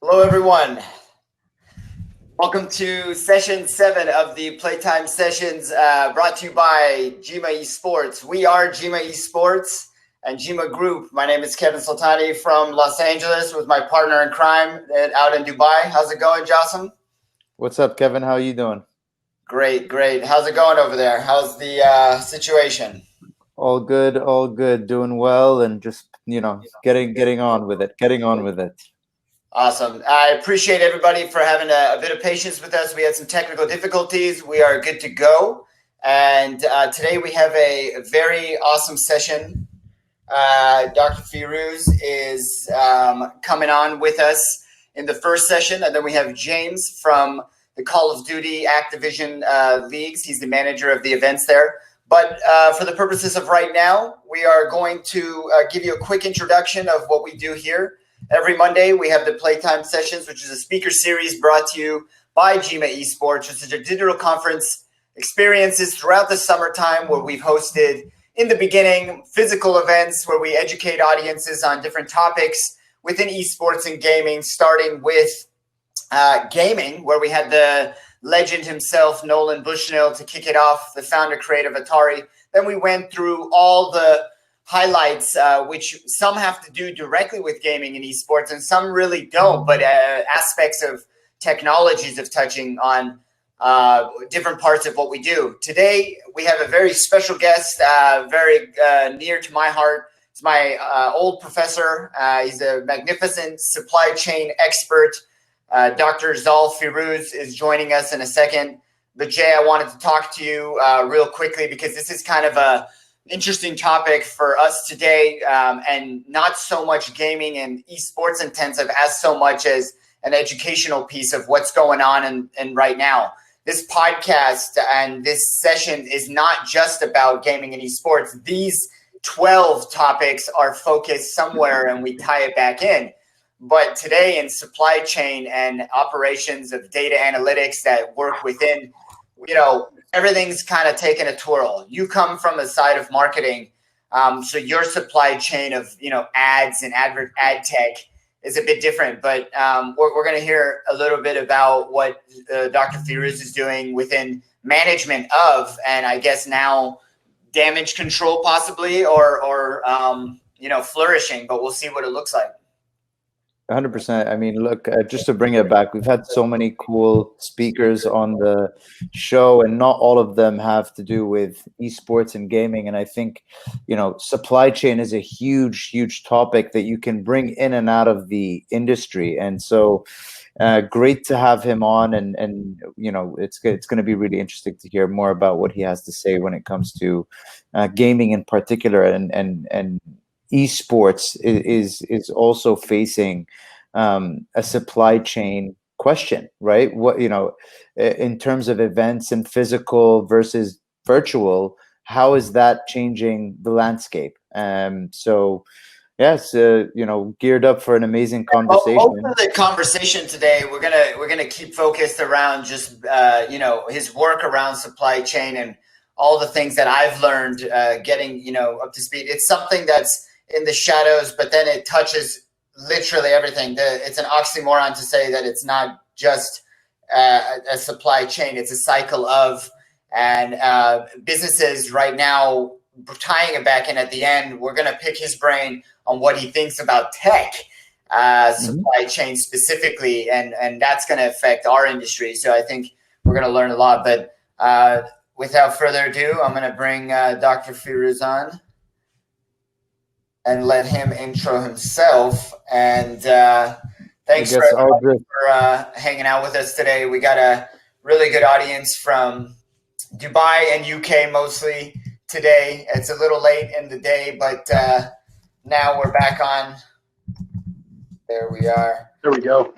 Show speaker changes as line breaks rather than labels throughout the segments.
Hello, everyone. Welcome to session 7 of the Playtime Sessions brought to you by Jima Esports. We are Jima Esports and Jima Group. My name is Kevin Sultani from Los Angeles with my partner in crime out in Dubai. How's it going, Jossam?
What's up, Kevin? How are you doing?
Great, great. How's it going over there? How's the situation?
All good, doing well, and just getting on with it.
Awesome. I appreciate everybody for having a bit of patience with us. We had some technical difficulties. We are good to go. And today we have a very awesome session. Dr. Firuz is coming on with us in the first session. And then we have James from the Call of Duty Activision leagues. He's the manager of the events there. But for the purposes of right now, we are going to give you a quick introduction of what we do here. Every Monday, we have the Playtime Sessions, which is a speaker series brought to you by Jima Esports, which is a digital conference experiences throughout the summertime where we've hosted, in the beginning, physical events where we educate audiences on different topics within esports and gaming, starting with gaming, where we had the legend himself, Nolan Bushnell, to kick it off, the founder, creator of Atari. Then we went through all the highlights, which some have to do directly with gaming and esports and some really don't, but aspects of technologies of touching on different parts of what we do. Today, we have a very special guest, very near to my heart. It's my old professor. He's a magnificent supply chain expert. Dr. Zal Firuz is joining us in a second. But Jay, I wanted to talk to you real quickly because this is kind of a interesting topic for us today, and not so much gaming and esports intensive as so much as an educational piece of what's going on and right now. This podcast and this session is not just about gaming and esports. These 12 topics are focused somewhere and we tie it back in. But today in supply chain and operations of data analytics that work within, everything's kind of taken a twirl. You come from a side of marketing, so your supply chain of ads and ad tech is a bit different. But we're going to hear a little bit about what Dr. Firuz is doing within management of, and I guess now damage control possibly, or flourishing. But we'll see what it looks like.
100%. I mean, look, just to bring it back, we've had so many cool speakers on the show, and not all of them have to do with esports and gaming. And I think, supply chain is a huge topic that you can bring in and out of the industry. And so great to have him on. And it's going to be really interesting to hear more about what he has to say when it comes to gaming in particular, and esports is also facing a supply chain question, right? What in terms of events and physical versus virtual, how is that changing the landscape? So yes, geared up for an amazing conversation.
Most of the conversation today, we're gonna keep focused around just his work around supply chain and all the things that I've learned, getting up to speed. It's something that's in the shadows, but then it touches literally everything. It's an oxymoron to say that it's not just a supply chain. It's a cycle of, and businesses right now, tying it back in at the end, we're going to pick his brain on what he thinks about tech, supply chain specifically, and that's going to affect our industry. So I think we're going to learn a lot. But without further ado, I'm going to bring Dr. Firuz on and let him intro himself. And thanks for hanging out with us today. We got a really good audience from Dubai and UK mostly today. It's a little late in the day, but now we're back on. There we are.
There we go.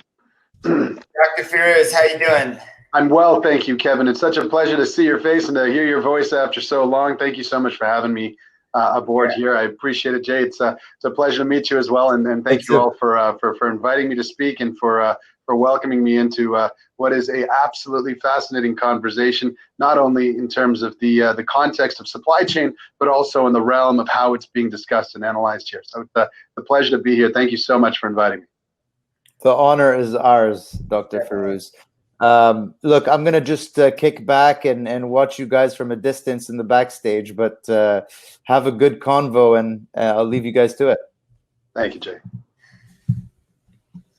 Dr. Firuz, how you doing?
I'm well, thank you, Kevin. It's such a pleasure to see your face and to hear your voice after so long. Thank you so much for having me aboard here. I appreciate it, Jay. It's a pleasure to meet you as well, and thank you all for inviting me to speak and for welcoming me into what is a absolutely fascinating conversation, not only in terms of the context of supply chain, but also in the realm of how it's being discussed and analyzed here. So it's a pleasure to be here. Thank you so much for inviting me.
The honor is ours, Dr. Firouz. Look, I'm going to just kick back and watch you guys from a distance in the backstage, but have a good convo, and I'll leave you guys to it.
Thank you, Jay.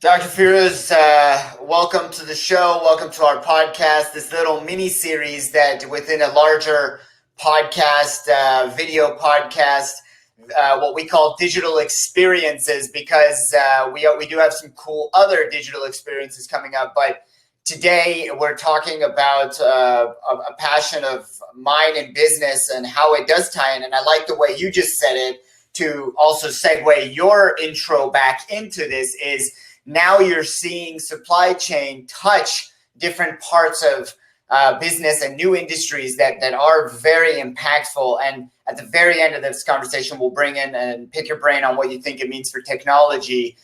Dr. Firouz, welcome to the show. Welcome to our podcast, this little mini series that within a larger podcast, video podcast, what we call digital experiences, because we do have some cool other digital experiences coming up. But today we're talking about a passion of mine in business and how it does tie in. And I like the way you just said it to also segue your intro back into this is now you're seeing supply chain touch different parts of business and new industries that are very impactful. And at the very end of this conversation, we'll bring in and pick your brain on what you think it means for technology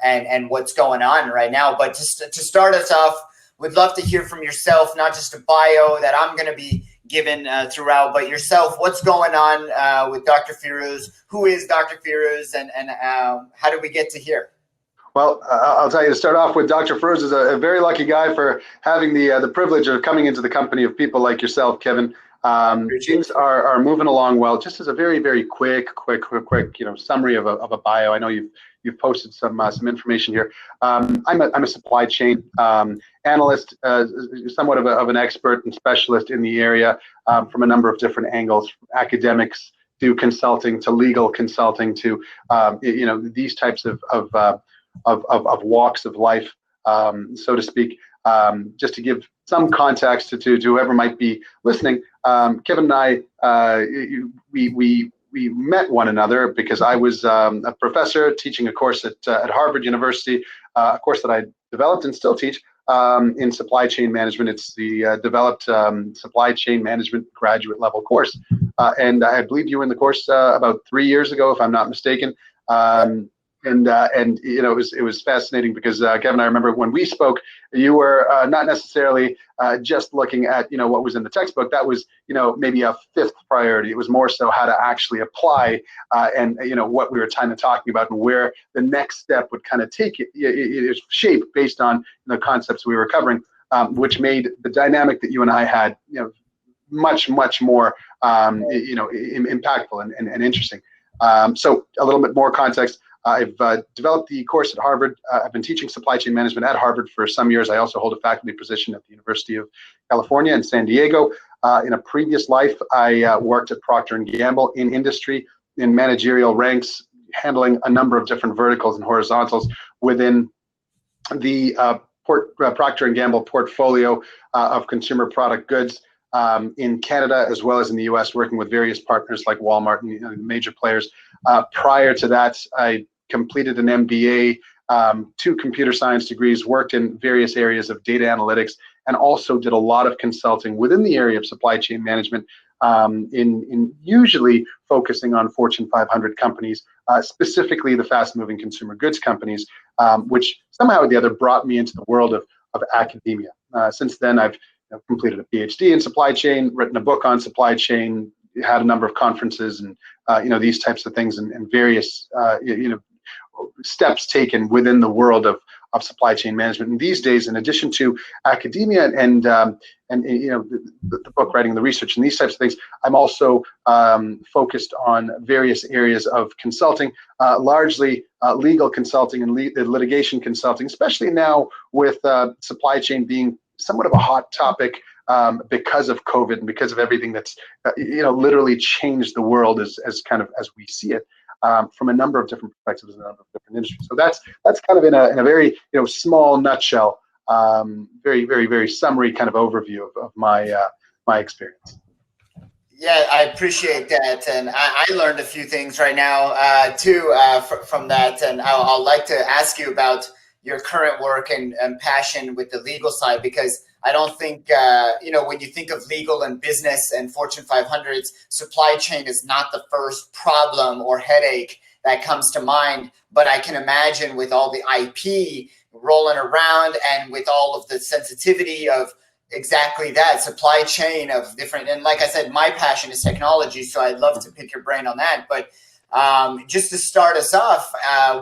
and what's going on right now. But just to start us off, we'd love to hear from yourself, not just a bio that I'm going to be given throughout, but yourself. What's going on with Dr. Firouz? Who is Dr. Firouz, and how did we get to here?
Well, I'll tell you, to start off with, Dr. Firouz is a very lucky guy for having the privilege of coming into the company of people like yourself, Kevin. Things are moving along well. Just as a very, very quick summary of a bio. I know you've posted some information here. I'm a supply chain analyst, somewhat of an expert and specialist in the area from a number of different angles, academics to consulting to legal consulting to these types of walks of life, so to speak. Just to give some context to whoever might be listening, Kevin and I, we met one another because I was a professor teaching a course at Harvard University, a course that I developed and still teach in supply chain management. It's the developed supply chain management graduate level course. And I believe you were in the course about 3 years ago, if I'm not mistaken. And it was fascinating because Kevin, I remember when we spoke, you were not necessarily just looking at what was in the textbook. That was maybe a fifth priority. It was more so how to actually apply and what we were kind of talking about and where the next step would kind of take it shape based on the concepts we were covering, which made the dynamic that you and I had much more impactful and interesting. So a little bit more context. I've developed the course at Harvard. I've been teaching supply chain management at Harvard for some years. I also hold a faculty position at the University of California in San Diego. In a previous life, I worked at Procter & Gamble in industry, in managerial ranks, handling a number of different verticals and horizontals within the Procter & Gamble portfolio of consumer product goods in Canada as well as in the US, working with various partners like Walmart and major players. Prior to that, I completed an MBA, 2 computer science degrees, worked in various areas of data analytics, and also did a lot of consulting within the area of supply chain management, in usually focusing on Fortune 500 companies, specifically the fast-moving consumer goods companies, which somehow or the other brought me into the world of academia. Since then, I've completed a PhD in supply chain, written a book on supply chain, had a number of conferences and these types of things and various steps taken within the world of supply chain management. And these days, in addition to academia and the book writing, the research, and these types of things, I'm also focused on various areas of consulting, largely legal consulting and litigation consulting, especially now with supply chain being somewhat of a hot topic because of COVID and because of everything that's literally changed the world as we see it. From a number of different perspectives and a number of different industries. So that's kind of in a very small nutshell, very summary kind of overview of my experience.
Yeah, I appreciate that, and I learned a few things right now too from that, and I'll like to ask you about your current work and passion with the legal side, because I don't think, when you think of legal and business and Fortune 500s, supply chain is not the first problem or headache that comes to mind. But I can imagine with all the IP rolling around and with all of the sensitivity of exactly that supply chain of different, and like I said, my passion is technology, so I'd love to pick your brain on that. But just to start us off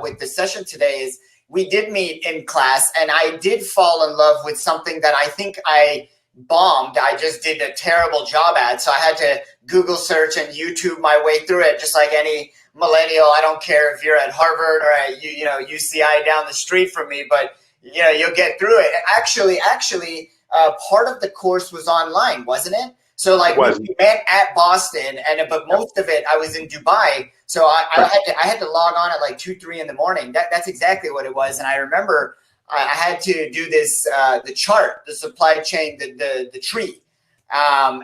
with the session today is, we did meet in class, and I did fall in love with something that I think I bombed. I just did a terrible job at. So I had to Google search and YouTube my way through it, just like any millennial. I don't care if you're at Harvard or at UCI down the street from me, but you'll get through it. Actually, part of the course was online, wasn't it? So like we met at Boston, but most of it I was in Dubai. So I had to log on at like 2-3 in the morning. That's exactly what it was. And I remember I had to do this the chart, the supply chain, the tree, and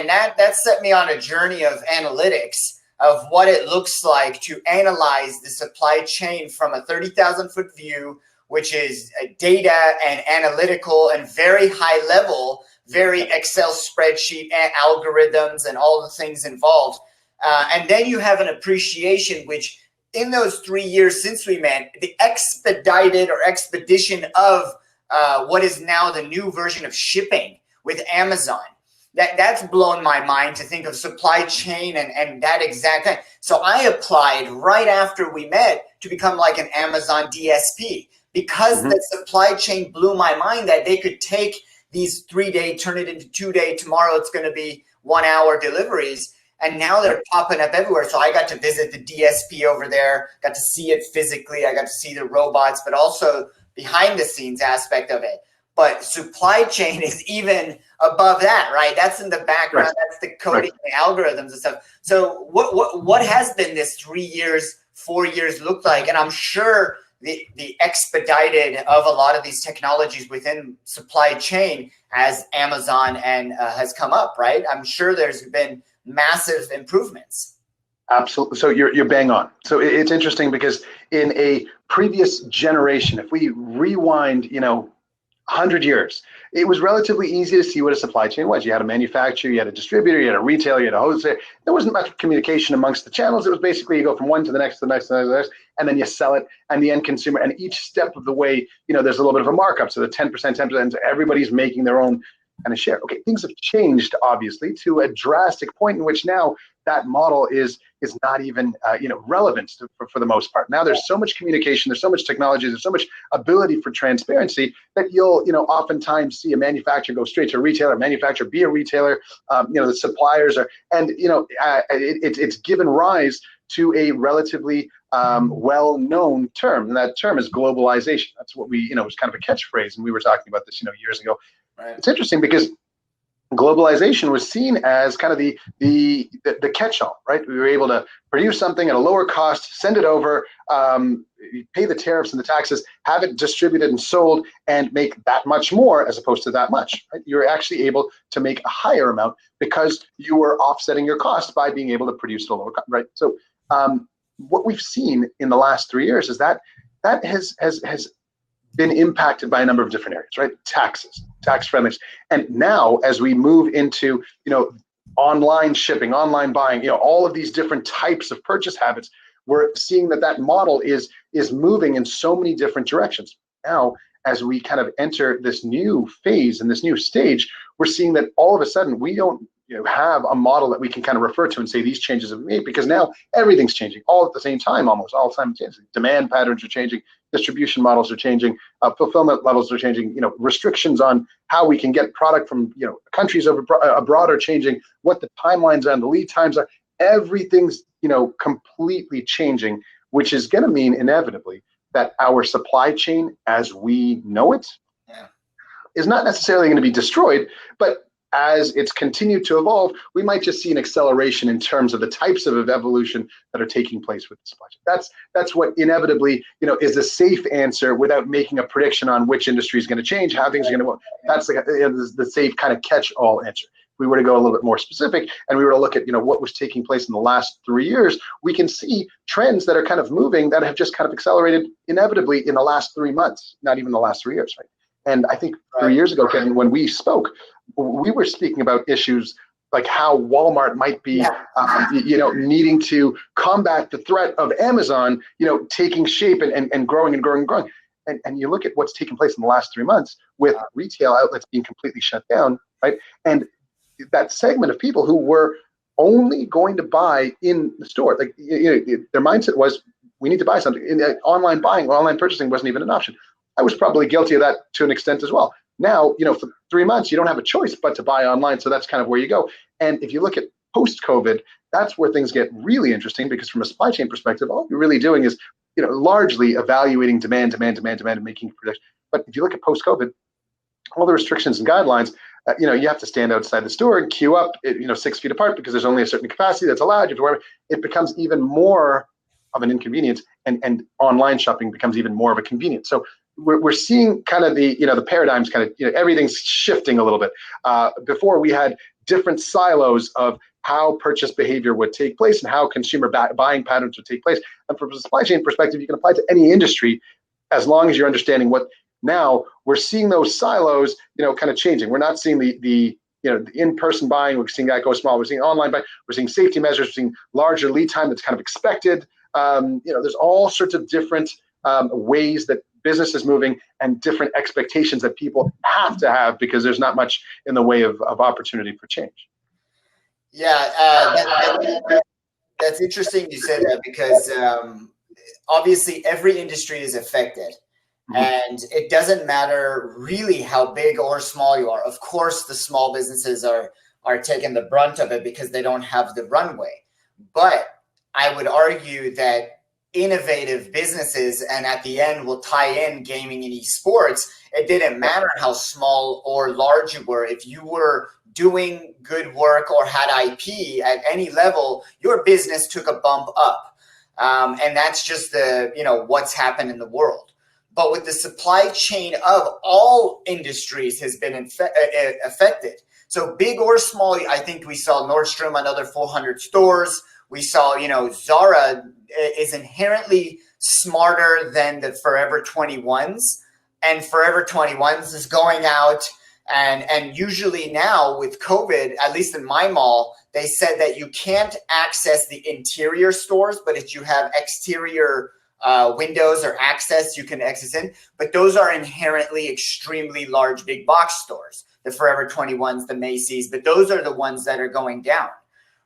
that set me on a journey of analytics of what it looks like to analyze the supply chain from a 30,000-foot view, which is data and analytical and very high level, very Excel spreadsheet and algorithms and all the things involved. And then you have an appreciation, which in those 3 years since we met, the expedited or expedition of what is now the new version of shipping with Amazon. That's blown my mind to think of supply chain and that exact thing. So I applied right after we met to become like an Amazon DSP because the supply chain blew my mind that they could take these 3-day, turn it into 2-day. Tomorrow it's going to be 1-hour deliveries. And now they're popping up everywhere. So I got to visit the DSP over there, got to see it physically. I got to see the robots, but also behind the scenes aspect of it. But supply chain is even above that, right? That's in the background. Right. That's the coding, the algorithms and stuff. So what has been this 3 years, 4 years look like? And I'm sure the expedited of a lot of these technologies within supply chain as Amazon and has come up, right? I'm sure there's been massive improvements.
Absolutely. So you're bang on. So it's interesting because in a previous generation, if we rewind, 100 years, it was relatively easy to see what a supply chain was. You had a manufacturer, you had a distributor, you had a retailer, you had a wholesaler. There wasn't much communication amongst the channels. It was basically you go from one to the next, to the next, to the next, and then you sell it, and the end consumer. And each step of the way, there's a little bit of a markup. So the 10%, everybody's making their own kind of share. Okay, things have changed obviously to a drastic point in which now that model is not even relevant for the most part. Now there's so much communication, there's so much technology, there's so much ability for transparency that you'll oftentimes see a manufacturer go straight to a retailer, manufacturer be a retailer, the suppliers are, and it's given rise to a relatively well-known term, and that term is globalization. That's what we was kind of a catchphrase, and we were talking about this years ago. Right. It's interesting because globalization was seen as kind of the catch-all, right? We were able to produce something at a lower cost, send it over, pay the tariffs and the taxes, have it distributed and sold, and make that much more as opposed to that much. Right? You're actually able to make a higher amount because you were offsetting your cost by being able to produce at a lower cost, right? So what we've seen in the last 3 years is that has been impacted by a number of different areas, right? Taxes, tax friendliness. And now as we move into, online shipping, online buying, all of these different types of purchase habits, we're seeing that model is moving in so many different directions. Now, as we kind of enter this new phase and this new stage, we're seeing that all of a sudden we don't have a model that we can kind of refer to and say these changes have been made, because now everything's changing all at the same time, almost all simultaneously. Demand patterns are changing, distribution models are changing, fulfillment levels are changing, restrictions on how we can get product from countries abroad are changing, what the timelines are and the lead times are. Everything's completely changing, which is going to mean inevitably that our supply chain as we know it is not necessarily going to be destroyed, but as it's continued to evolve, we might just see an acceleration in terms of the types of evolution that are taking place with the supply chain. That's what inevitably, is a safe answer without making a prediction on which industry is going to change, how things are going to work. That's the safe kind of catch-all answer. If we were to go a little bit more specific and we were to look at, what was taking place in the last 3 years, we can see trends that are kind of moving that have just kind of accelerated inevitably in the last 3 months, not even the last 3 years, right? And I think 3 years ago, Kevin, when we spoke, we were speaking about issues like how Walmart might be, needing to combat the threat of Amazon, taking shape and growing and growing and growing. And you look at what's taken place in the last 3 months with retail outlets being completely shut down, right? And that segment of people who were only going to buy in the store, like their mindset was, we need to buy something. Online buying, online purchasing wasn't even an option. I was probably guilty of that to an extent as well. Now, for 3 months, you don't have a choice but to buy online. So that's kind of where you go. And if you look at post-COVID, that's where things get really interesting, because from a supply chain perspective, all you're really doing is, largely evaluating demand, and making predictions. But if you look at post-COVID, all the restrictions and guidelines, you have to stand outside the store and queue up, 6 feet apart, because there's only a certain capacity that's allowed. You have to wear it. It becomes even more of an inconvenience, and online shopping becomes even more of a convenience. So we're seeing kind of the paradigms kind of, everything's shifting a little bit. Before, we had different silos of how purchase behavior would take place and how consumer buying patterns would take place. And from a supply chain perspective, you can apply to any industry as long as you're understanding what. Now we're seeing those silos, kind of changing. We're not seeing the in-person buying. We're seeing that go small. We're seeing online buying. We're seeing safety measures. We're seeing larger lead time that's kind of expected. There's all sorts of different ways that business is moving, and different expectations that people have to have, because there's not much in the way of opportunity for change.
Yeah, that's interesting you said that, because obviously every industry is affected. And it doesn't matter really how big or small you are. Of course, the small businesses are taking the brunt of it because they don't have the runway. But I would argue that innovative businesses, and at the end will tie in gaming and esports, it didn't matter how small or large you were. If you were doing good work or had IP at any level, your business took a bump up. And that's just what's happened in the world. But with the supply chain of all industries has been affected. So big or small, I think we saw Nordstrom, another 400 stores. We saw, Zara is inherently smarter than the Forever 21s. And Forever 21s is going out. And usually now with COVID, at least in my mall, they said that you can't access the interior stores, but if you have exterior windows or access, you can access in. But those are inherently extremely large big box stores, the Forever 21s, the Macy's, but those are the ones that are going down,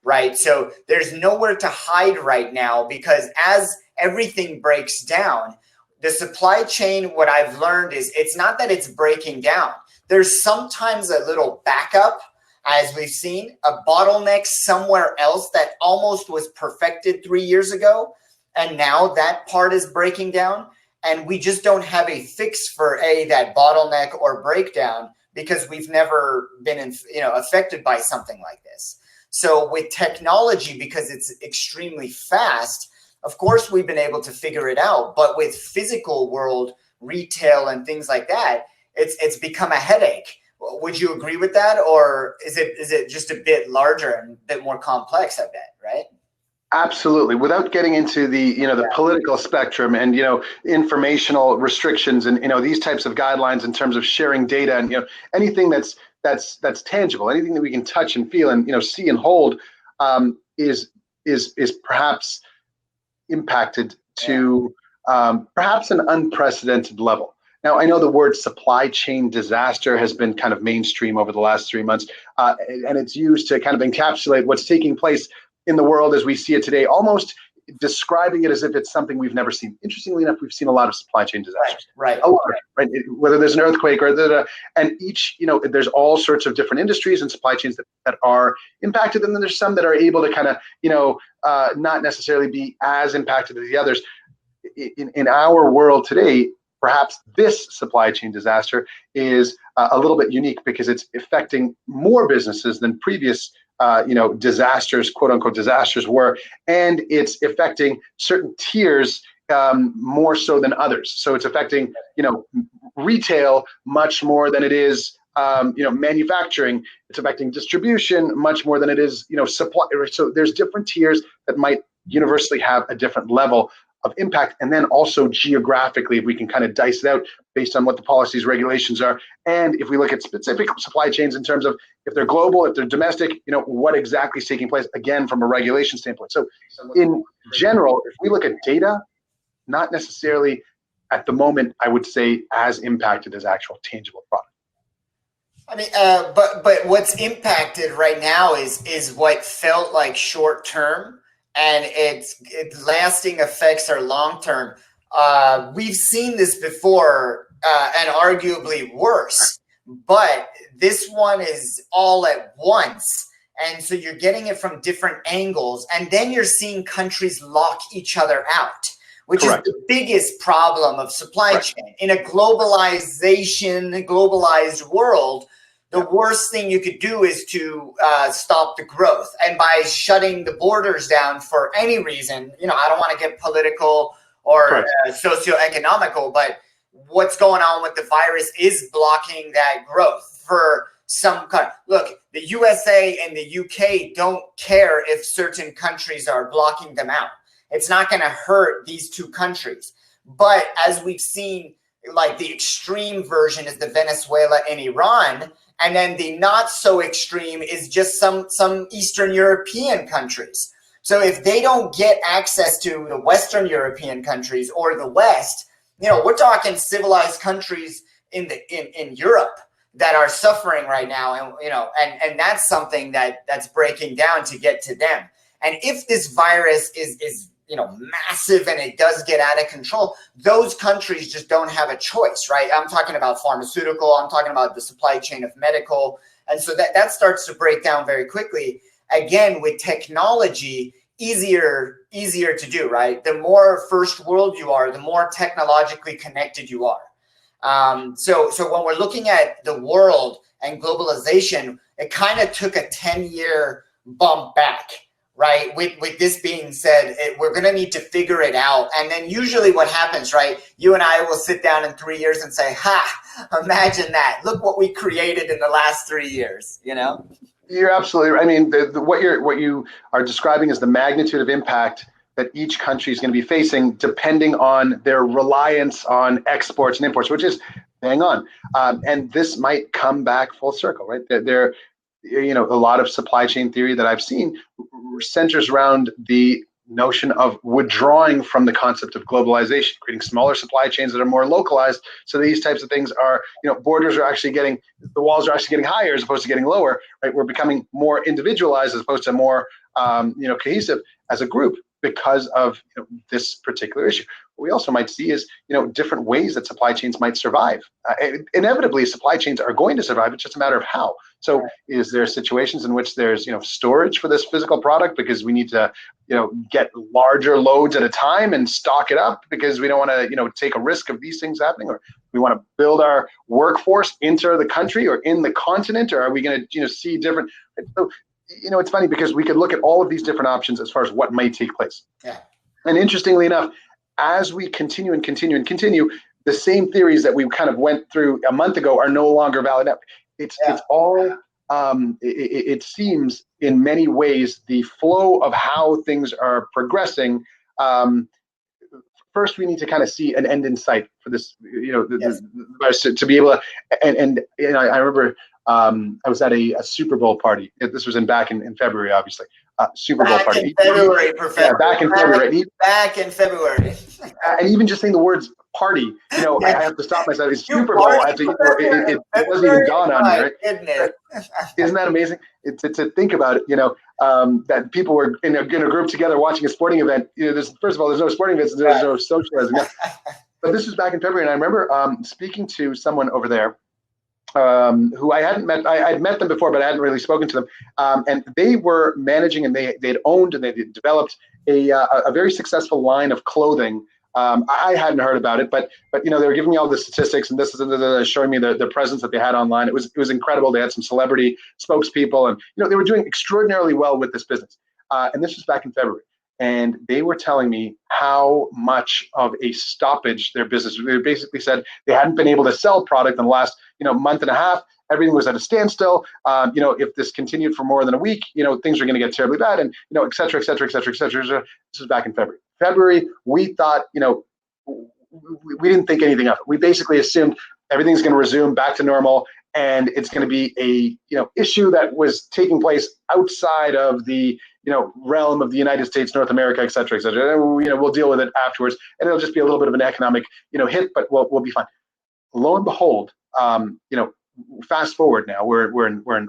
right? So there's nowhere to hide right now, because as everything breaks down, the supply chain, what I've learned is it's not that it's breaking down. There's sometimes a little backup, as we've seen, a bottleneck somewhere else that almost was perfected 3 years ago. And now that part is breaking down, and we just don't have a fix for that bottleneck or breakdown, because we've never been affected by something like this. So with technology, because it's extremely fast, of course we've been able to figure it out. But with physical world, retail and things like that, it's become a headache. Would you agree with that, or is it just a bit larger and a bit more complex? I bet, right?
Absolutely. Without getting into the political spectrum and informational restrictions and these types of guidelines in terms of sharing data and anything that's tangible, anything that we can touch and feel and see and hold, is perhaps impacted to perhaps an unprecedented level. Now, I know the word supply chain disaster has been kind of mainstream over the last 3 months, and it's used to kind of encapsulate what's taking place in the world as we see it today, almost describing it as if it's something we've never seen. Interestingly enough, we've seen a lot of supply chain disasters.
Right.
A lot, right? Whether there's an earthquake or and each, there's all sorts of different industries and supply chains that are impacted, and then there's some that are able to kind of, not necessarily be as impacted as the others. In our world today, perhaps this supply chain disaster is a little bit unique, because it's affecting more businesses than previous disasters, quote unquote disasters were, and it's affecting certain tiers more so than others. So it's affecting, retail much more than it is, manufacturing. It's affecting distribution much more than it is, supply. So there's different tiers that might universally have a different level of impact. And then also geographically, if we can kind of dice it out based on what the policies, regulations are. And if we look at specific supply chains in terms of if they're global, if they're domestic, what exactly is taking place, again, from a regulation standpoint. So in general, if we look at data, not necessarily at the moment, I would say as impacted as actual tangible product.
I mean, but what's impacted right now is what felt like short term, and its lasting effects are long term. We've seen this before, and arguably worse, but this one is all at once. And so you're getting it from different angles, and then you're seeing countries lock each other out, which
Correct.
is the biggest problem of supply
Right.
chain. In a globalized world, the worst thing you could do is to stop the growth. And by shutting the borders down for any reason, I don't want to get political or socioeconomical, but what's going on with the virus is blocking that growth for some country. Look, the USA and the UK don't care if certain countries are blocking them out. It's not going to hurt these two countries. But as we've seen, like the extreme version is the Venezuela and Iran, and then the not so extreme is just some Eastern European countries. So if they don't get access to the Western European countries or the West, we're talking civilized countries in Europe that are suffering right now, and that's something that's breaking down to get to them. And if this virus is massive and it does get out of control, those countries just don't have a choice, right? I'm talking about pharmaceutical, I'm talking about the supply chain of medical. And so that starts to break down very quickly. Again, with technology, easier to do, right? The more first world you are, the more technologically connected you are. So when we're looking at the world and globalization, it kind of took a 10-year bump back, right? With this being said, we're going to need to figure it out. And then usually what happens, right? You and I will sit down in 3 years and say, imagine that. Look what we created in the last 3 years,
You're absolutely right. I mean, what you are describing is the magnitude of impact that each country is going to be facing depending on their reliance on exports and imports, which is bang on. And this might come back full circle, right? There, a lot of supply chain theory that I've seen centers around the notion of withdrawing from the concept of globalization, creating smaller supply chains that are more localized. So these types of things are, borders are actually the walls are actually getting higher as opposed to getting lower, right? We're becoming more individualized as opposed to more, cohesive as a group because of this particular issue. What we also might see is, different ways that supply chains might survive. Inevitably, supply chains are going to survive. It's just a matter of how. So is there situations in which there's, storage for this physical product because we need to, get larger loads at a time and stock it up because we don't want to, take a risk of these things happening, or we want to build our workforce into the country or in the continent, or are we going to, see different? So, it's funny because we could look at all of these different options as far as what might take place.
Yeah.
And interestingly enough, as we continue, the same theories that we kind of went through a month ago are no longer valid. It's all, it seems in many ways, the flow of how things are progressing. First, we need to kind of see an end in sight for this, to be able to, and I remember I was at a Super Bowl party. This was back in February, obviously. Super Bowl party.
In February, Professor.
Yeah, back in February.
Back in February.
And even just saying the words party, I have to stop myself. It's Super Bowl. I have to, it doesn't even dawn on me, right? Isn't that amazing? To think about it, that people were in a group together watching a sporting event. First of all, there's no sporting events, there's no socializing. But this was back in February, and I remember speaking to someone over there who I hadn't met. I'd met them before, but I hadn't really spoken to them. And they were managing, and they'd owned and they developed a very successful line of clothing. I hadn't heard about it, but they were giving me all the statistics, and this is showing me the presence that they had online. It was incredible. They had some celebrity spokespeople, and they were doing extraordinarily well with this business. And this was back in February. And they were telling me how much of a stoppage their business. They basically said they hadn't been able to sell product in the last month and a half. Everything was at a standstill. If this continued for more than a week, things are going to get terribly bad, and et cetera, et cetera, et cetera, et cetera. This was back in February. February, we thought, we didn't think anything of it. We basically assumed everything's going to resume back to normal, and it's going to be a issue that was taking place outside of the realm of the United States, North America, et cetera, et cetera. And we'll deal with it afterwards, and it'll just be a little bit of an economic hit, but we'll be fine. Lo and behold, fast forward now, we're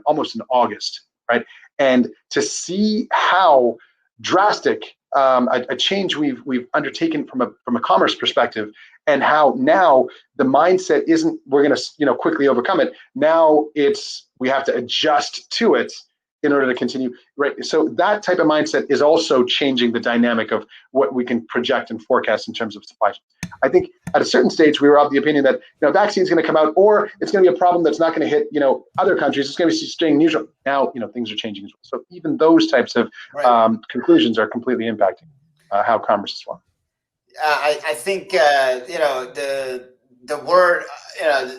almost in August, right? And to see how drastic a change we've undertaken from a commerce perspective, and how now the mindset isn't we're going to quickly overcome it. Now it's we have to adjust to it in order to continue, right? So that type of mindset is also changing the dynamic of what we can project and forecast in terms of supply chain. I think at a certain stage we were of the opinion that vaccine is going to come out, or it's going to be a problem that's not going to hit other countries. It's going to be staying neutral. Now things are changing as well. So even those types of conclusions are completely impacting how commerce is formed.
I think the word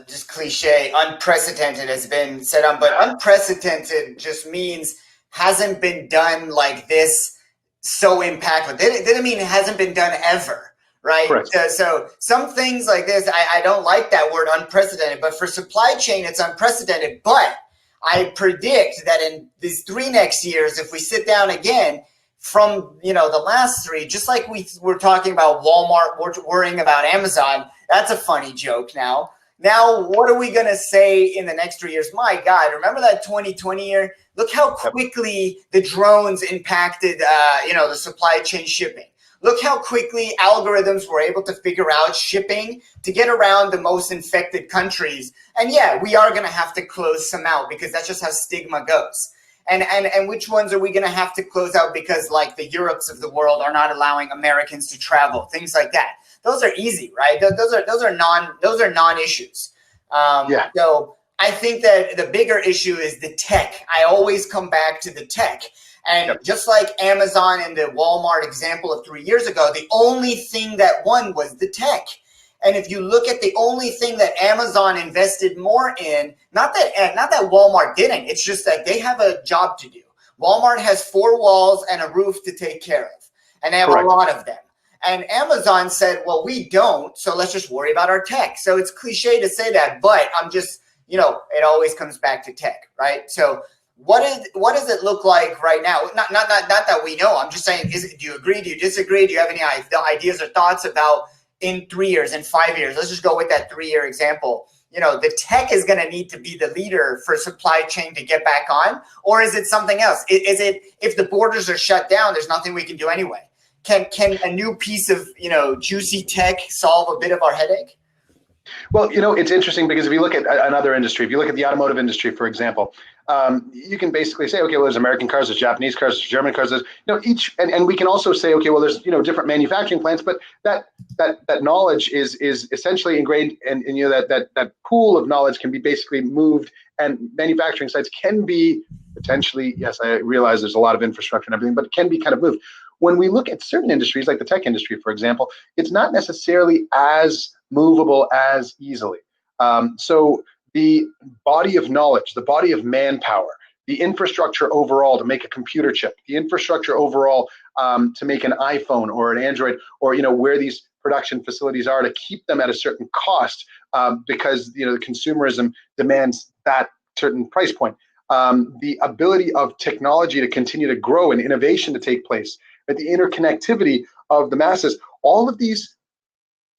just cliche unprecedented has been said on, but unprecedented just means hasn't been done like this, so impactful. Didn't mean it hasn't been done ever. Right. So some things like this, I don't like that word unprecedented, but for supply chain, it's unprecedented. But I predict that in these 3 next years, if we sit down again from, the last 3, just like we were talking about Walmart, we're worrying about Amazon. That's a funny joke now. Now, what are we going to say in the next 3 years? My God, remember that 2020 year? Look how quickly the drones impacted, the supply chain shipping. Look how quickly algorithms were able to figure out shipping to get around the most infected countries. And yeah, we are going to have to close some out because that's just how stigma goes. And which ones are we going to have to close out because like the Europes of the world are not allowing Americans to travel, things like that. Those are easy, right? Those are non-issues. So I think that the bigger issue is the tech. I always come back to the tech. And just like Amazon and the Walmart example of 3 years ago, the only thing that won was the tech. And if you look at the only thing that Amazon invested more in, not that Walmart didn't, it's just that they have a job to do. Walmart has 4 walls and a roof to take care of, and they have a lot of them. And Amazon said, well, we don't, so let's just worry about our tech. So it's cliche to say that, but I'm just, it always comes back to tech, right? So what does it look like right now? Not that we know. I'm just saying, do you agree? Do you disagree? Do you have any ideas or thoughts about in 3 years, in 5 years? Let's just go with that 3-year example. The tech is going to need to be the leader for supply chain to get back on, or is it something else? Is it if the borders are shut down, there's nothing we can do anyway? Can a new piece of juicy tech solve a bit of our headache?
Well, it's interesting because if you look at another industry, if you look at the automotive industry, for example, you can basically say, okay, well, there's American cars, there's Japanese cars, there's German cars, there's, each, and we can also say, okay, well, there's, different manufacturing plants, but that knowledge is essentially ingrained, and that pool of knowledge can be basically moved, and manufacturing sites can be potentially, yes, I realize there's a lot of infrastructure and everything, but it can be kind of moved. When we look at certain industries, like the tech industry, for example, it's not necessarily as movable as easily. So the body of knowledge, the body of manpower, the infrastructure overall to make a computer chip, the infrastructure overall to make an iPhone or an Android, or where these production facilities are to keep them at a certain cost because the consumerism demands that certain price point. The ability of technology to continue to grow and innovation to take place, but the interconnectivity of the masses, all of these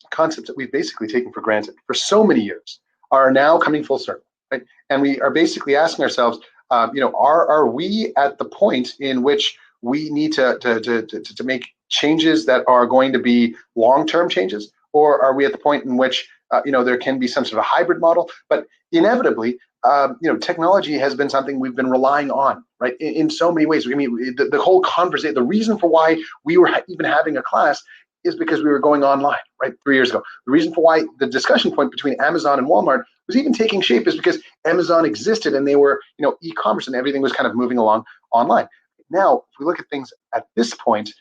concepts that we've basically taken for granted for so many years are now coming full circle, right? And we are basically asking ourselves, are we at the point in which we need to make changes that are going to be long-term changes, or are we at the point in which there can be some sort of hybrid model? But inevitably, technology has been something we've been relying on, right? In so many ways. I mean, the whole conversation, the reason for why we were even having a class is because we were going online, right, 3 years ago. The reason for why the discussion point between Amazon and Walmart was even taking shape is because Amazon existed and they were, e-commerce, and everything was kind of moving along online. Now, if we look at things at this point,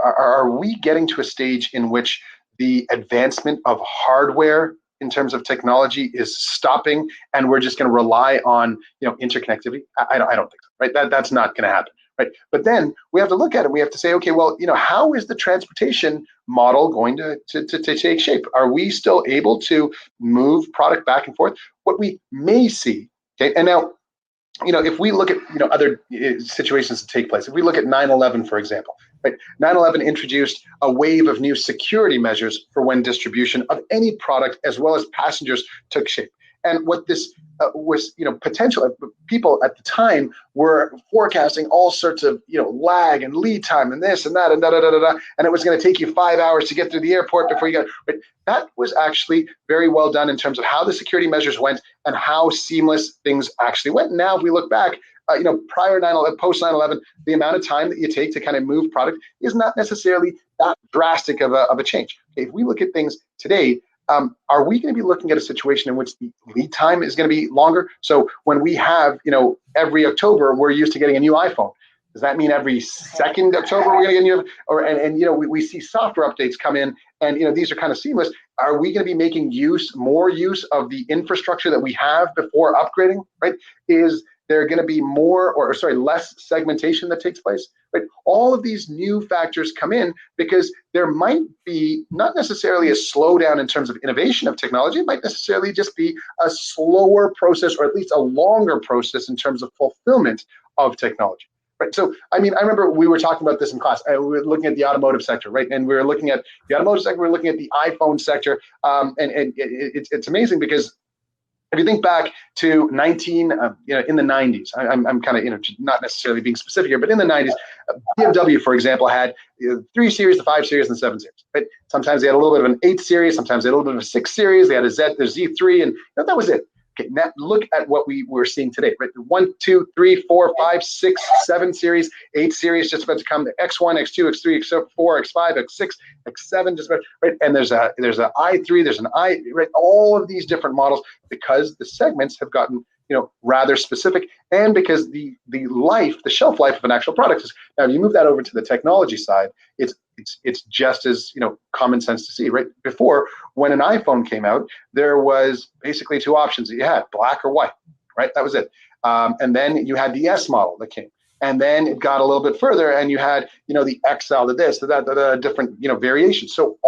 are we getting to a stage in which the advancement of hardware in terms of technology is stopping, and we're just going to rely on interconnectivity? I don't think so, right? That's not going to happen, right? But then we have to look at it. We have to say, okay, well, how is the transportation model going to take shape? Are we still able to move product back and forth? What we may see, okay, and now, if we look at other situations that take place, if we look at 9/11, for example, right? 9/11 introduced a wave of new security measures for when distribution of any product as well as passengers took shape. And what this was, potential people at the time were forecasting all sorts of, lag and lead time and this and that and and it was going to take you 5 hours to get through the airport before you got. But that was actually very well done in terms of how the security measures went and how seamless things actually went. Now, if we look back, prior 9/11, post 9/11, the amount of time that you take to kind of move product is not necessarily that drastic of a change. Okay, if we look at things today, are we going to be looking at a situation in which the lead time is going to be longer? So when we have, every October, we're used to getting a new iPhone. Does that mean every second October we're going to get a new? We see software updates come in, and these are kind of seamless. Are we going to be making more use of the infrastructure that we have before upgrading? Right? Is there going to be less segmentation that takes place? Right? All of these new factors come in because there might be not necessarily a slowdown in terms of innovation of technology. It might necessarily just be a slower process, or at least a longer process in terms of fulfillment of technology. Right. So, I remember we were talking about this in class. We were looking at the automotive sector, right? And we were looking at the automotive sector. We were looking at the iPhone sector, and it's amazing because if you think back to in the 90s, I'm kind of, not necessarily being specific here, but in the 90s, BMW, for example, had the 3 Series, the 5 Series, and the 7 Series. Right? Sometimes they had a little bit of an 8 Series, sometimes they had a little bit of a 6 Series. They had the Z3, and that was it. Okay, now look at what we were seeing today, right? The 1, 2, 3, 4, 5, 6, 7 Series, 8 Series just about to come. The X1, X2, X3, X4, X5, X6, X7 just about, right? And there's a i3, there's an i, right? All of these different models because the segments have gotten rather specific, and because the shelf life of an actual product is now. If you move that over to the technology side, it's just as common sense to see, right? Before, when an iPhone came out, there was basically 2 options that you had: black or white, right? That was it. And then you had the S model that came, and then it got a little bit further, and you had the XL, the this, the different variations. So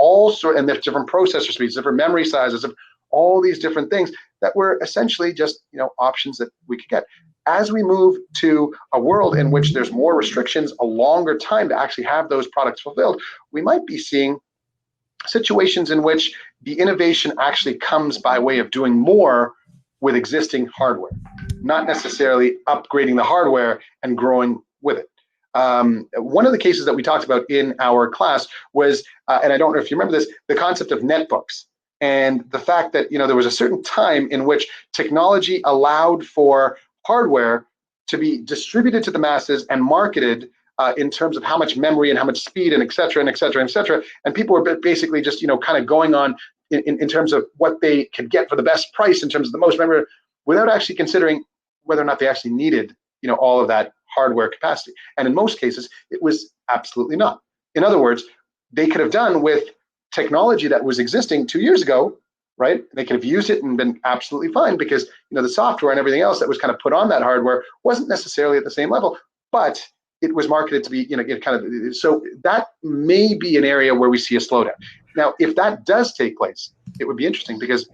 and there's different processor speeds, different memory sizes, all these different things that were essentially just options that we could get. As we move to a world in which there's more restrictions, a longer time to actually have those products fulfilled, we might be seeing situations in which the innovation actually comes by way of doing more with existing hardware, not necessarily upgrading the hardware and growing with it. One of the cases that we talked about in our class was, and I don't know if you remember this, the concept of netbooks. And the fact that there was a certain time in which technology allowed for hardware to be distributed to the masses and marketed in terms of how much memory and how much speed and et cetera, and et cetera, and et cetera. And people were basically just kind of going on in terms of what they could get for the best price in terms of the most memory, without actually considering whether or not they actually needed all of that hardware capacity. And in most cases, it was absolutely not. In other words, they could have done with technology that was existing 2 years ago, right? They could have used it and been absolutely fine because the software and everything else that was kind of put on that hardware wasn't necessarily at the same level, but it was marketed to be so that may be an area where we see a slowdown. Now, if that does take place, it would be interesting because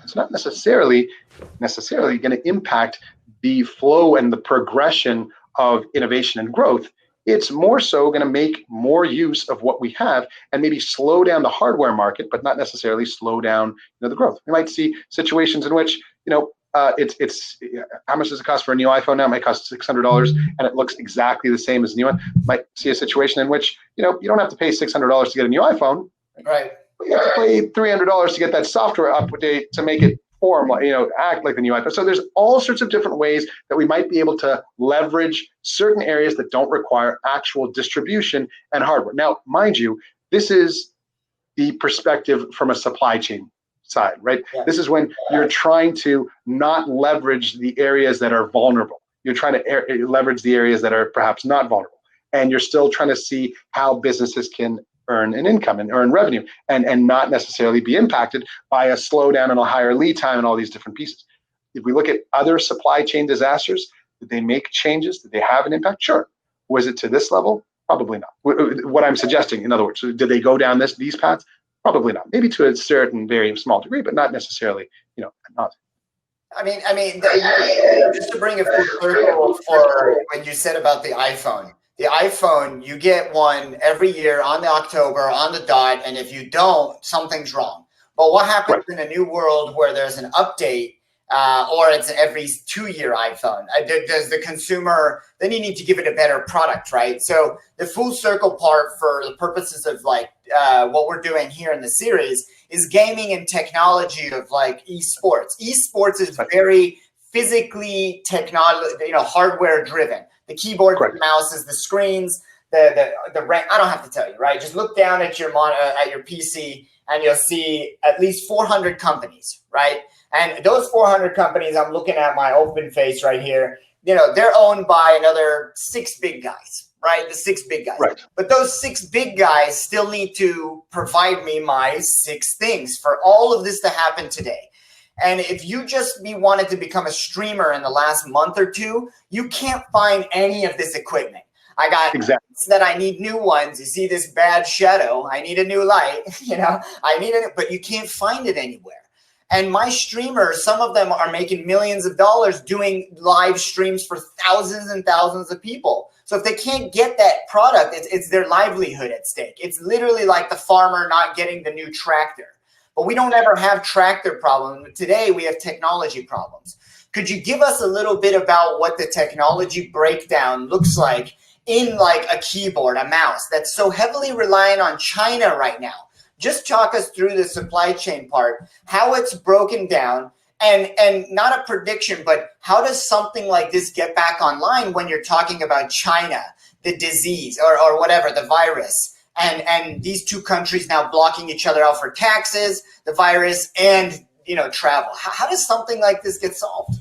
it's not necessarily going to impact the flow and the progression of innovation and growth. It's more so going to make more use of what we have and maybe slow down the hardware market, but not necessarily slow down the growth. We might see situations in which it's how much does it cost for a new iPhone now? It might cost $600 and it looks exactly the same as the new one. Might see a situation in which you don't have to pay $600 to get a new iPhone,
right?
But you have to pay $300 to get that software update to make it act like the new iPhone. So there's all sorts of different ways that we might be able to leverage certain areas that don't require actual distribution and hardware. Now, mind you, this is the perspective from a supply chain side, right? Yeah. This is when you're trying to not leverage the areas that are vulnerable. You're trying to leverage the areas that are perhaps not vulnerable. And you're still trying to see how businesses can earn an income and earn revenue and not necessarily be impacted by a slowdown and a higher lead time and all these different pieces. If we look at other supply chain disasters, did they make changes? Did they have an impact? Sure. Was it to this level? Probably not. What I'm suggesting, in other words, did they go down these paths? Probably not. Maybe to a certain very small degree, but not necessarily, not.
I mean, just to bring it full circle for when you said about the iPhone. The iPhone, you get one every year on the October, on the dot, and if you don't, something's wrong. But what happens in a new world where there's an update or it's every 2-year iPhone. Does the consumer, then you need to give it a better product, right? So the full circle part for the purposes of like what we're doing here in the series is gaming and technology of like esports. Esports is very physically hardware driven. The keyboard, the mouse, is the screens, the I don't have to tell you, right? Just look down at your at your PC and you'll see at least 400 companies, right? And those 400 companies, I'm looking at my open face right here, they're owned by another 6 big guys, right? The 6 big guys.
Right.
But those 6 big guys still need to provide me my 6 things for all of this to happen today. And if you just wanted to become a streamer in the last month or 2, you can't find any of this equipment. I got that I need new ones. You see this bad shadow. I need a new light. I need it, but you can't find it anywhere. And my streamers, some of them are making millions of dollars doing live streams for thousands and thousands of people. So if they can't get that product, it's their livelihood at stake. It's literally like the farmer not getting the new tractor. But we don't ever have tractor problems. Today we have technology problems. Could you give us a little bit about what the technology breakdown looks like in like a keyboard, a mouse that's so heavily reliant on China right now? Just talk us through the supply chain part, how it's broken down, and not a prediction, but how does something like this get back online when you're talking about China, the disease or whatever, the virus, and these 2 countries now blocking each other out for taxes, the virus, and travel. How does something like this get solved?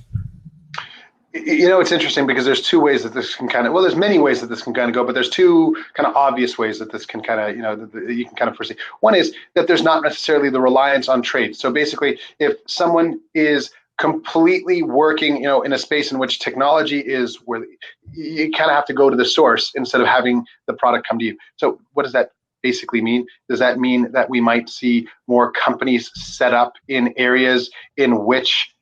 It's interesting because there's 2 ways that this can there's many ways that this can go, but there's 2 kind of obvious ways that this can you can kind of foresee. One is that there's not necessarily the reliance on trade. So basically, if someone is completely working, in a space in which technology is where you kind of have to go to the source instead of having the product come to you. So what does that basically mean? Does that mean that we might see more companies set up in areas in which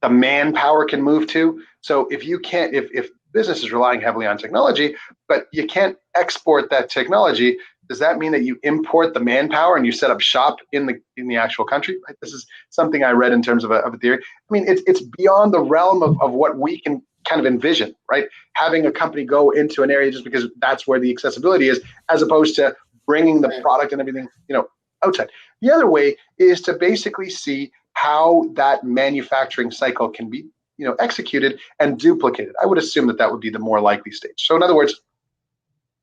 the manpower can move to? So if you can't, if business is relying heavily on technology, but you can't export that technology, does that mean that you import the manpower and you set up shop in the actual country? Right? This is something I read in terms of a theory. I mean, it's beyond the realm of what we can kind of envision, right? Having a company go into an area just because that's where the accessibility is, as opposed to bringing the product and everything, outside. The other way is to basically see how that manufacturing cycle can be, executed and duplicated. I would assume that would be the more likely stage. So in other words,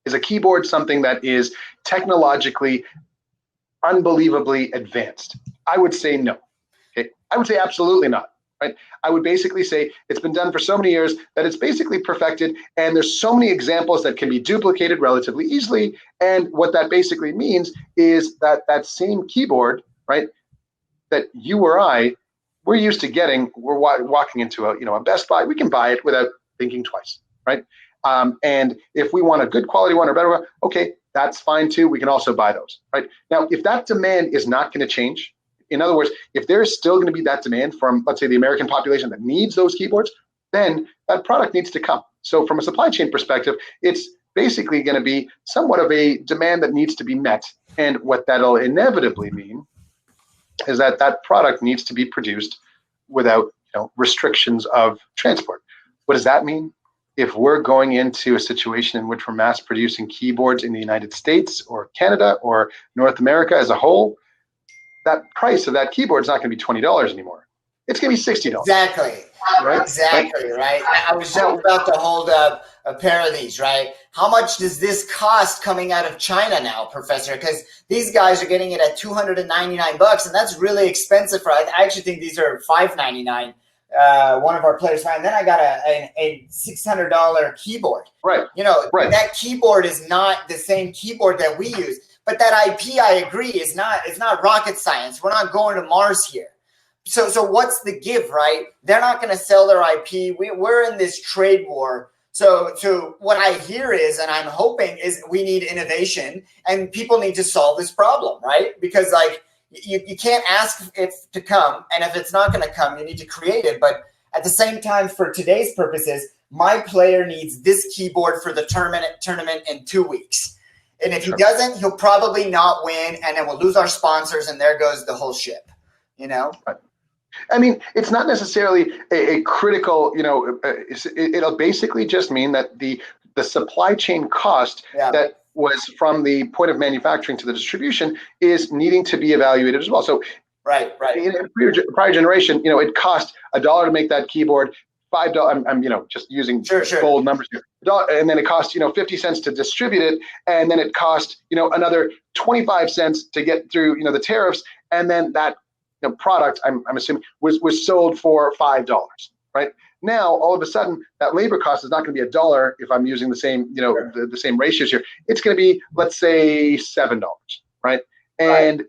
is a keyboard something that is technologically unbelievably advanced? I would say no. Okay, I would say absolutely not. Right? I would basically say it's been done for so many years that it's basically perfected, and there's so many examples that can be duplicated relatively easily. And what that basically means is that that same keyboard, right, that you or I, we're used to getting, we're walking into a Best Buy, we can buy it without thinking twice, right? And if we want a good quality one or better one, okay, that's fine too. We can also buy those, right? Now, if that demand is not going to change, in other words, if there is still going to be that demand from, let's say, the American population that needs those keyboards, then that product needs to come. So from a supply chain perspective, it's basically going to be somewhat of a demand that needs to be met. And what that'll inevitably mean is that that product needs to be produced without restrictions of transport. What does that mean? If we're going into a situation in which we're mass producing keyboards in the United States or Canada or North America as a whole, that price of that keyboard is not going to be $20 anymore. It's going to be $60.
Exactly.
Right?
Exactly, right? I was just about to hold up a pair of these, right? How much does this cost coming out of China now, Professor? Because these guys are getting it at $299, and that's really expensive. I actually think these are $599. One of our players found. Then I got a $600 keyboard.
Right.
That keyboard is not the same keyboard that we use. But that IP, I agree, is not rocket science. We're not going to Mars here. So what's the give, right? They're not going to sell their IP. We're in this trade war. So what I hear is, and I'm hoping, is we need innovation, and people need to solve this problem, right? Because like you can't ask it to come, and if it's not going to come, you need to create it. But at the same time, for today's purposes, my player needs this keyboard for the tournament in 2 weeks. And if he doesn't, he'll probably not win, and then we'll lose our sponsors, and there goes the whole ship,
Right. I mean, it's not necessarily a critical, it'll basically just mean that the supply chain cost that was from the point of manufacturing to the distribution is needing to be evaluated as well. So
right.
In a prior generation, it cost $1 to make that keyboard, $5. I'm just using bold numbers here. And then it cost 50 cents to distribute it, and then it cost another 25 cents to get through the tariffs, and then that product I'm assuming was sold for $5. Right now, all of a sudden, that labor cost is not going to be $1 if I'm using the same the same ratios here. It's going to be, let's say, $7. Right. And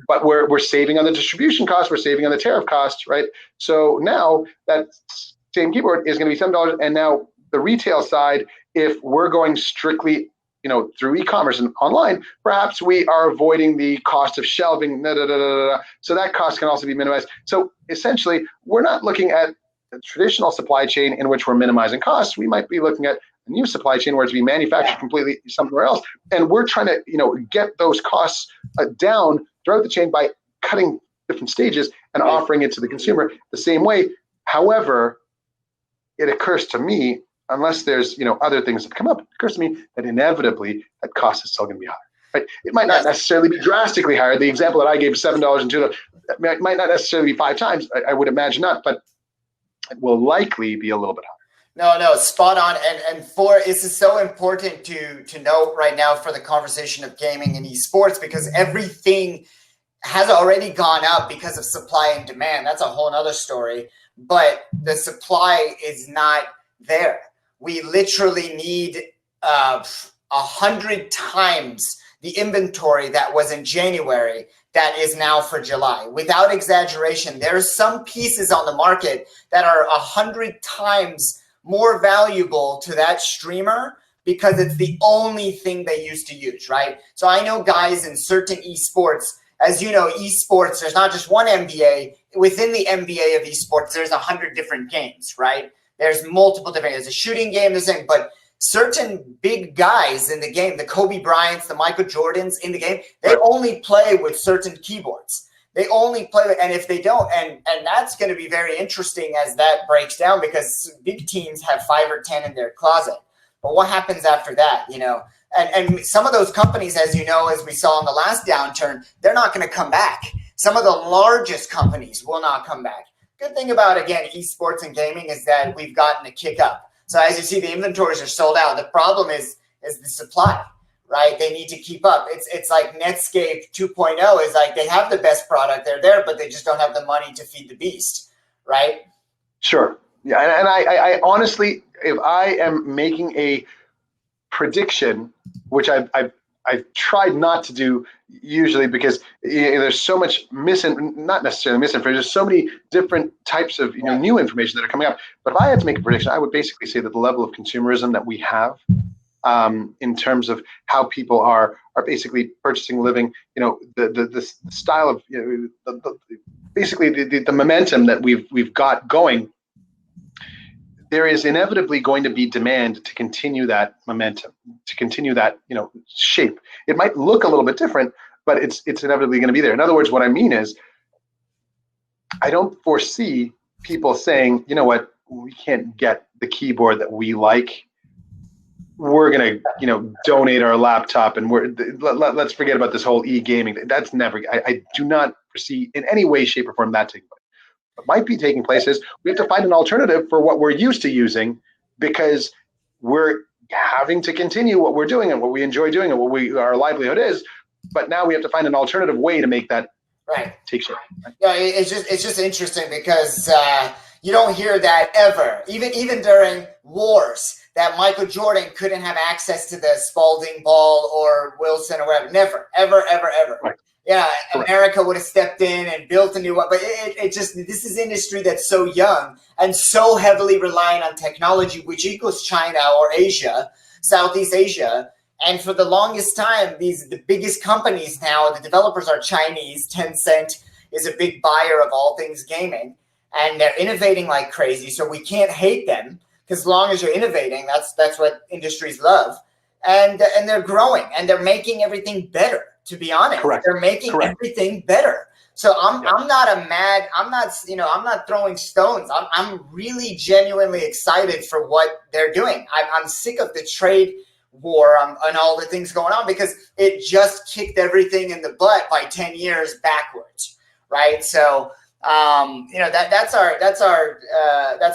but we're saving on the distribution costs, we're saving on the tariff costs, right? So now that same keyboard is going to be $7, and now the retail side, if we're going strictly through e-commerce and online, perhaps we are avoiding the cost of shelving, so that cost can also be minimized. So essentially, we're not looking at the traditional supply chain in which we're minimizing costs. We might be looking at a new supply chain where it's being manufactured completely somewhere else, and we're trying to get those costs down throughout the chain by cutting different stages and offering it to the consumer the same way. However, it occurs to me, unless there's other things that come up, it occurs to me that inevitably that cost is still going to be higher. Right? It might not necessarily be drastically higher. The example that I gave, $7 and $2, might not necessarily be 5 times. I would imagine not, but it will likely be a little bit higher.
No, spot on. And this is so important to note right now for the conversation of gaming and esports, because everything has already gone up because of supply and demand. That's a whole nother story. But the supply is not there. We literally need 100 times the inventory that was in January that is now for July. Without exaggeration, there are some pieces on the market that are 100 times more valuable to that streamer because it's the only thing they used to use, right? So I know guys in certain esports, as you know, esports, there's not just one NBA. Within the NBA of esports, there's 100 different games, right? There's multiple different, there's a shooting game, but certain big guys in the game, the Kobe Bryants, the Michael Jordans in the game, they only play with certain keyboards. They only play with, and if they don't, and that's going to be very interesting as that breaks down, because big teams have 5 or 10 in their closet. But what happens after that, And some of those companies, as you know, as we saw in the last downturn, they're not going to come back. Some of the largest companies will not come back. Good thing about, again, esports and gaming is that we've gotten a kick up. So as you see, the inventories are sold out. The problem is the supply. Right? They need to keep up. It's like Netscape 2.0 is like they have the best product. They're there, but they just don't have the money to feed the beast. Right?
Sure. Yeah. And I honestly, if I am making a prediction, which I've tried not to do usually, because there's so much not necessarily misinformation, there's so many different types of new information that are coming up. But if I had to make a prediction, I would basically say that the level of consumerism that we have, in terms of how people are basically purchasing, living, the style of, basically the momentum that we've got going, there is inevitably going to be demand to continue that momentum, to continue that shape. It might look a little bit different, but it's inevitably going to be there. In other words, what I mean is, I don't foresee people saying, you know what, we can't get the keyboard that we like, we're going to donate our laptop and let's forget about this whole e-gaming. That's never, I do not foresee in any way, shape, or form that taking place. What might be taking place is we have to find an alternative for what we're used to using, because we're having to continue what we're doing and what we enjoy doing and what our livelihood is, but now we have to find an alternative way to make that take shape. Right?
Yeah, it's just interesting because you don't hear that ever, even during wars, that Michael Jordan couldn't have access to the Spalding ball or Wilson or whatever. Never, ever, ever, ever. Right. Yeah, America would have stepped in and built a new one. But this is industry that's so young and so heavily reliant on technology, which equals China or Asia, Southeast Asia. And for the longest time, the biggest companies now, the developers are Chinese. Tencent is a big buyer of all things gaming. And they're innovating like crazy. So we can't hate them, because as long as you're innovating, that's what industries love. And they're growing and they're making everything better. to be honest.
Correct.
They're making everything better. So I'm not throwing stones. I'm really genuinely excited for what they're doing. I'm sick of the trade war and all the things going on, because it just kicked everything in the butt by 10 years backwards, right? So that's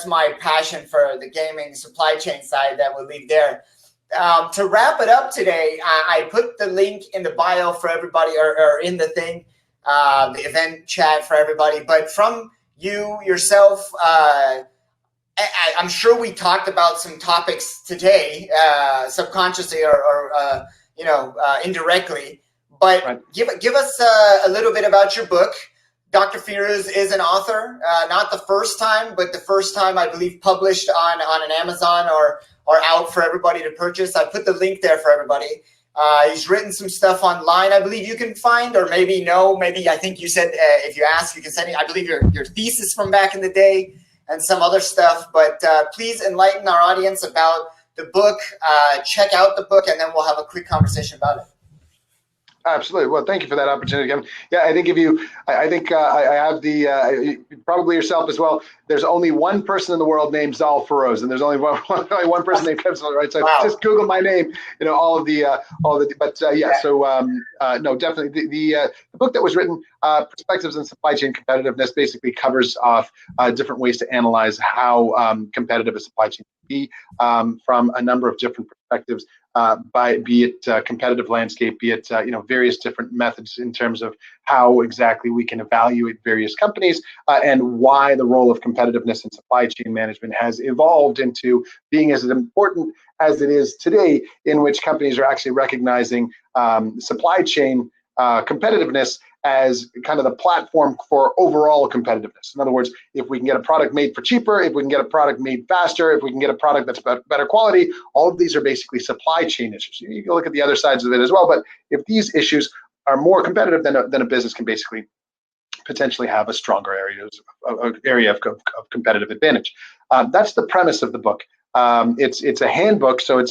my passion for the gaming supply chain side that we'll leave there. To wrap it up today, I put the link in the bio for everybody, or in the thing, the event chat for everybody. But from you yourself, I'm sure we talked about some topics today, subconsciously or indirectly. But right. give us a little bit about your book. Dr. Firuz is an author, not the first time, but the first time I believe published on an Amazon or out for everybody to purchase. I put the link there for everybody. He's written some stuff online, I believe you can find, or maybe I think you said if you ask, you can send it. I believe your thesis from back in the day and some other stuff. But please enlighten our audience about the book. Check out the book, and then we'll have a quick conversation about it.
Absolutely. Well, thank you for that opportunity again. Yeah, I think I have probably yourself as well. There's only one person in the world named Zal Feroz, and there's only one person named Kevin, right? So wow. Just Google my name, no, definitely the book that was written, Perspectives on Supply Chain Competitiveness, basically covers off different ways to analyze how competitive a supply chain can be from a number of different perspectives. Be it competitive landscape, be it various different methods in terms of how exactly we can evaluate various companies, and why the role of competitiveness in supply chain management has evolved into being as important as it is today, in which companies are actually recognizing supply chain competitiveness as kind of the platform for overall competitiveness. In other words, if we can get a product made for cheaper, if we can get a product made faster, if we can get a product that's better quality, all of these are basically supply chain issues. You can look at the other sides of it as well, but if these issues are more competitive, then a business can basically potentially have a stronger area of competitive advantage. That's the premise of the book. It's a handbook, so it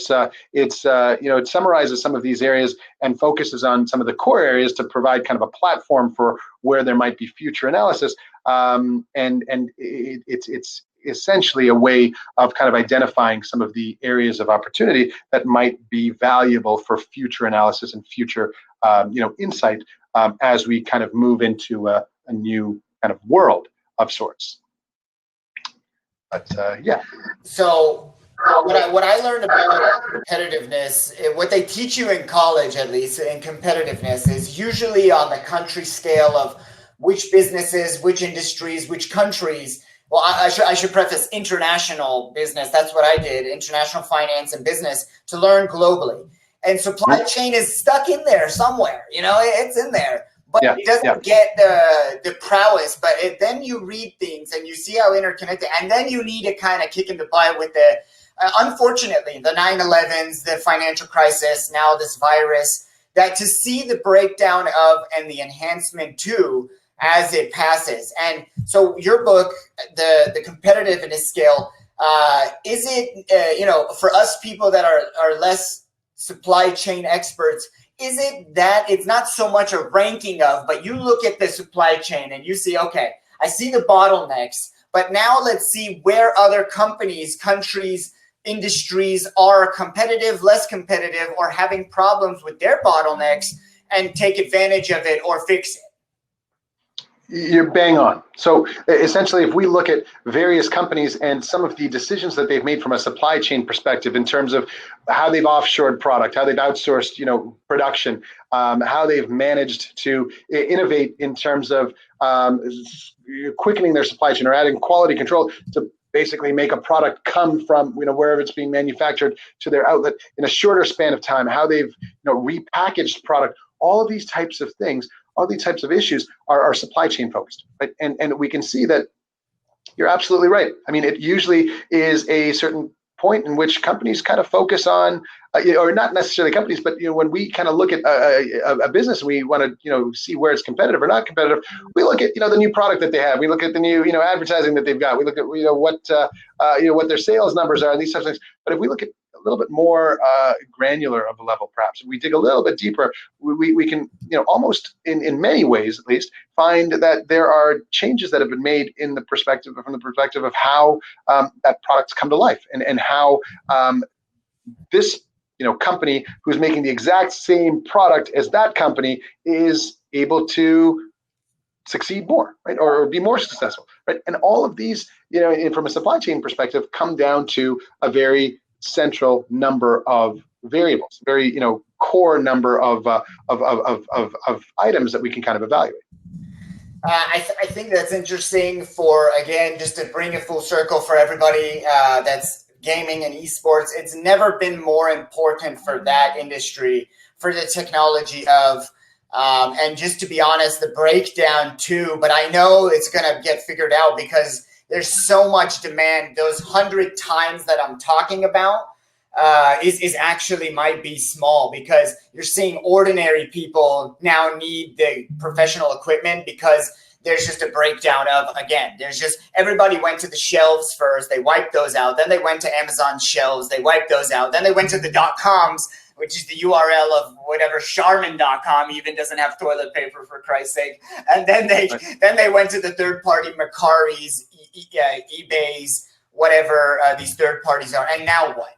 summarizes some of these areas and focuses on some of the core areas to provide kind of a platform for where there might be future analysis. And it's essentially a way of kind of identifying some of the areas of opportunity that might be valuable for future analysis and future insight as we kind of move into a new kind of world of sorts. But yeah.
So what I learned about competitiveness, what they teach you in college, at least in competitiveness, is usually on the country scale of which businesses, which industries, which countries. Well, I should preface international business. That's what I did, international finance and business, to learn globally. And supply chain is stuck in there somewhere. It's in there. But it doesn't get the prowess. But then you read things and you see how interconnected. And then you need a kind of kick in the butt with the, unfortunately, the 9/11s, the financial crisis, now this virus, that to see the breakdown of and the enhancement to as it passes. And so your book, the competitiveness scale, is it, for us people that are less supply chain experts, is it that it's not so much a ranking of, but you look at the supply chain and you see, okay, I see the bottlenecks, but now let's see where other companies, countries, industries are competitive, less competitive, or having problems with their bottlenecks, and take advantage of it or fix it.
You're bang on. So essentially, if we look at various companies and some of the decisions that they've made from a supply chain perspective in terms of how they've offshored product, how they've outsourced, production, how they've managed to innovate in terms of quickening their supply chain or adding quality control to basically make a product come from wherever it's being manufactured to their outlet in a shorter span of time, how they've repackaged product, all of these types of things. All these types of issues are supply chain focused, right? And we can see that you're absolutely right. I mean, it usually is a certain point in which companies kind of focus on, or not necessarily companies, but when we kind of look at a business, we want to see where it's competitive or not competitive. We look at the new product that they have. We look at the new advertising that they've got. We look at what their sales numbers are and these types of things. But if we look at little bit more granular of a level, perhaps. If we dig a little bit deeper, we can, almost in many ways, at least, find that there are changes that have been made from the perspective of how that products come to life, and how this company who's making the exact same product as that company is able to succeed more, right, or be more successful, right? And all of these, from a supply chain perspective, come down to a very central number of variables, very core number of items that we can kind of evaluate.
I think that's interesting for, again, just to bring it full circle for everybody that's gaming and esports. It's never been more important for that industry, for the technology of, and just to be honest, the breakdown too, but I know it's going to get figured out because there's so much demand. Those 100 times that I'm talking about is actually might be small, because you're seeing ordinary people now need the professional equipment because there's just a breakdown of, again, there's just, everybody went to the shelves first, they wiped those out, then they went to Amazon shelves, they wiped those out, then they went to the .coms, which is the URL of whatever Charmin.com even doesn't have toilet paper, for Christ's sake. And then they went to the third party Mercari's, eBay's, whatever these third parties are. And now what?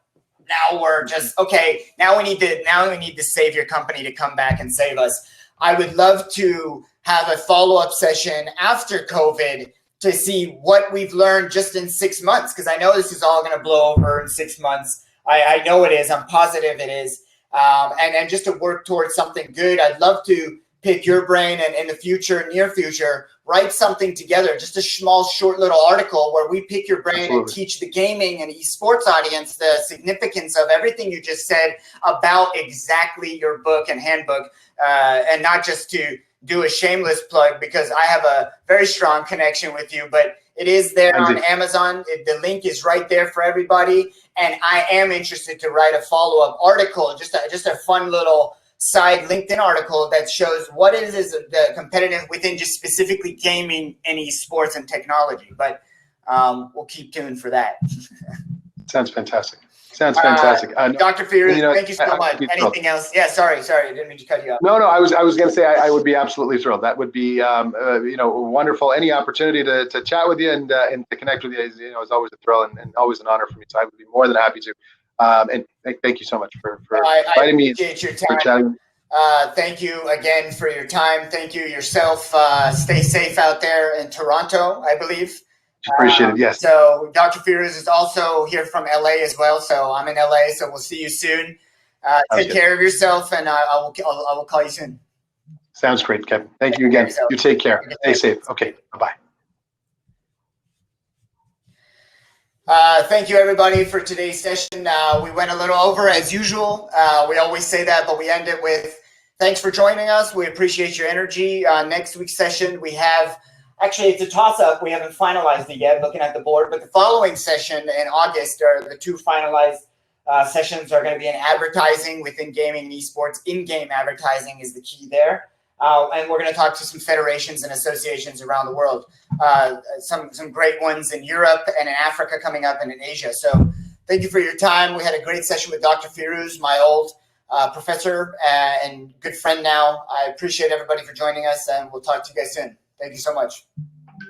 Now we're just, okay, now we need the savior company to come back and save us. I would love to have a follow-up session after COVID to see what we've learned just in 6 months, because I know this is all going to blow over in 6 months. I know it is. I'm positive it is. And just to work towards something good. I'd love to pick your brain and in the future, near future, write something together, just a small, short little article where we pick your brain
Absolutely.
And teach the gaming and esports audience the significance of everything you just said about exactly your book and handbook, and not just to do a shameless plug, because I have a very strong connection with you, but it is there on Amazon. The link is right there for everybody. And I am interested to write a follow-up article, just a fun little side LinkedIn article that shows what is the competitive within just specifically gaming and esports and technology. But we'll keep tuned for that.
Sounds fantastic. Sounds fantastic.
Dr. Feroz, thank you so much. Anything else? Yeah, sorry. I didn't mean to cut you off.
No, I was going to say I would be absolutely thrilled. That would be wonderful. Any opportunity to chat with you and to connect with you is always a thrill and always an honor for me. So I would be more than happy to. And thank you so much for inviting me.
Appreciate your time. For chatting. Thank you again for your time. Thank you yourself. Stay safe out there in Toronto, I believe.
Appreciate it. Yes.
So Dr. Feroz is also here from LA as well. So I'm in LA. So we'll see you soon. Take care of yourself, and I will call you soon.
Sounds great, Kevin. Thank you again. You take care. Stay safe. Okay. Bye-bye.
Thank you, everybody, for today's session. We went a little over as usual. We always say that, but we end it with thanks for joining us. We appreciate your energy. Next week's session, we have, actually, it's a toss-up. We haven't finalized it yet, looking at the board. But the following session in August are the two finalized sessions are going to be in advertising within gaming and esports. In-game advertising is the key there. And we're going to talk to some federations and associations around the world. Some great ones in Europe and in Africa coming up, and in Asia. So thank you for your time. We had a great session with Dr. Feroz, my old professor and good friend now. I appreciate everybody for joining us, and we'll talk to you guys soon. Thank you so much.